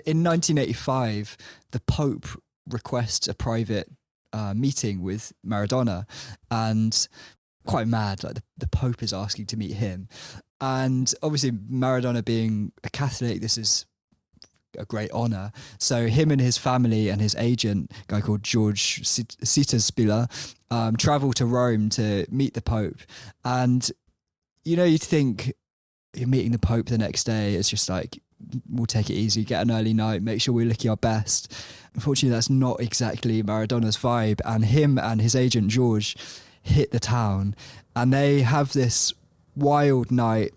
In 1985, the Pope requests a private meeting with Maradona, and quite mad, like the Pope is asking to meet him. And obviously Maradona being a Catholic, this is a great honor. So him and his family and his agent, a guy called George Sitaspila, travel to Rome to meet the Pope. And, you know, you'd think you're meeting the Pope the next day. It's just like, we'll take it easy, get an early night, make sure we're looking our best. Unfortunately, that's not exactly Maradona's vibe. And him and his agent, George, hit the town. And they have this wild night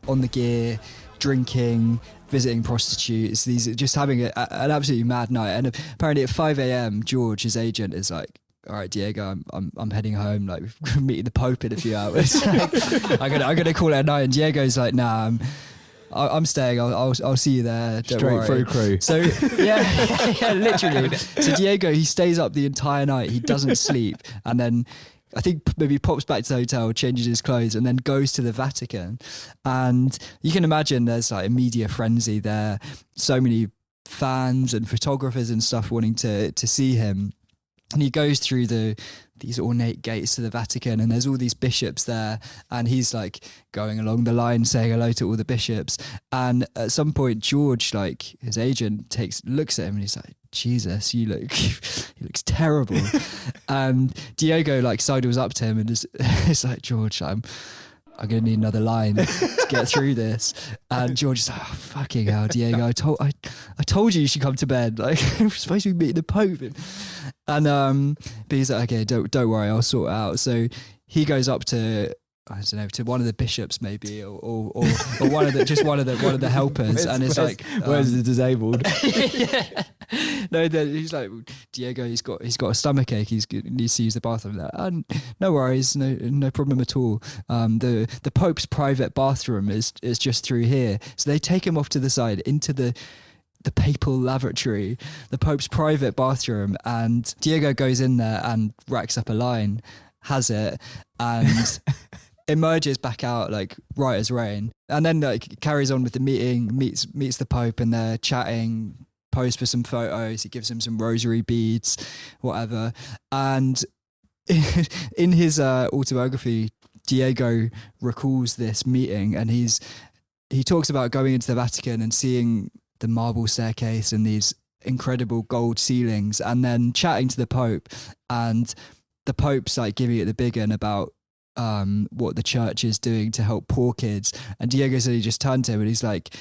on the gear, drinking, visiting prostitutes. These are just having an absolutely mad night. And apparently at 5 a.m, George, his agent, is like, all right, Diego, I'm heading home. Like, we're meeting the Pope in a few hours. I'm gonna call it a night. And Diego's like, nah, I'm staying. I'll see you there. Don't Straight worry. through crew. So yeah, literally. So Diego, he stays up the entire night. He doesn't sleep, and then I think maybe pops back to the hotel, changes his clothes, and then goes to the Vatican. And you can imagine there's like a media frenzy there. So many fans and photographers and stuff wanting to see him. And he goes through these ornate gates to the Vatican, and there's all these bishops there, and he's like going along the line saying hello to all the bishops. And at some point, George, like his agent, looks at him and he's like, Jesus, he looks terrible. And Diego like sidles up to him and is like, George, I'm going to need another line to get through this. And George is like, oh, fucking hell, Diego, I told you should come to bed. Like, we're supposed to be meeting the Pope. And but he's like, okay, don't worry, I'll sort it out. So he goes up to, I don't know, to one of the bishops maybe, or one of the helpers, and it's like, where's the disabled? Yeah. No, he's like, Diego, he's got a stomach ache. He needs to use the bathroom. Like, no worries, no problem at all. The Pope's private bathroom is just through here. So they take him off to the side into the papal lavatory, the Pope's private bathroom, and Diego goes in there and racks up a line, has it, and emerges back out like right as rain, and then like carries on with the meeting, meets the Pope, and they're chatting, pose for some photos. He gives him some rosary beads, whatever. And in his autobiography, Diego recalls this meeting, and he talks about going into the Vatican and seeing the marble staircase and these incredible gold ceilings, and then chatting to the Pope, and the Pope's like giving it the big one about what the church is doing to help poor kids. And Diego said he just turned to him and he's like,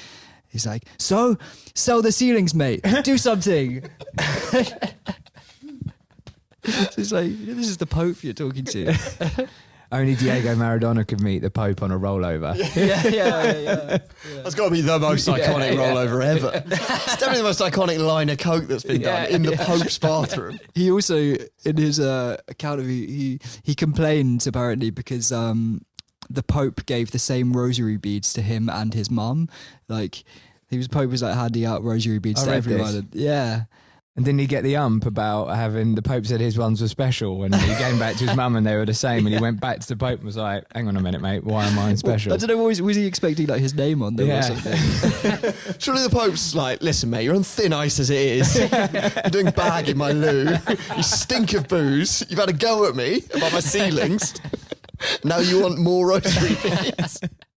so sell the ceilings, mate, do something. So it's like, this is the Pope you're talking to. Only Diego Maradona could meet the Pope on a rollover. Yeah. That's got to be the most iconic rollover ever. It's definitely the most iconic line of coke that's been done in the Pope's bathroom. He also, in his account of he complained apparently because the Pope gave the same rosary beads to him and his mum. Like, Pope was like handing out rosary beads to everyone. Yeah. And didn't he get the ump about having, the Pope said his ones were special, and he came back to his mum and they were the same, and he went back to the Pope and was like, hang on a minute, mate, why are mine special? Well, I don't know, was he expecting like his name on them or something? Surely the Pope's like, listen, mate, you're on thin ice as it is. You're doing bag in my loo. You stink of booze. You've had a go at me about my ceilings. Now you want more rosary beads.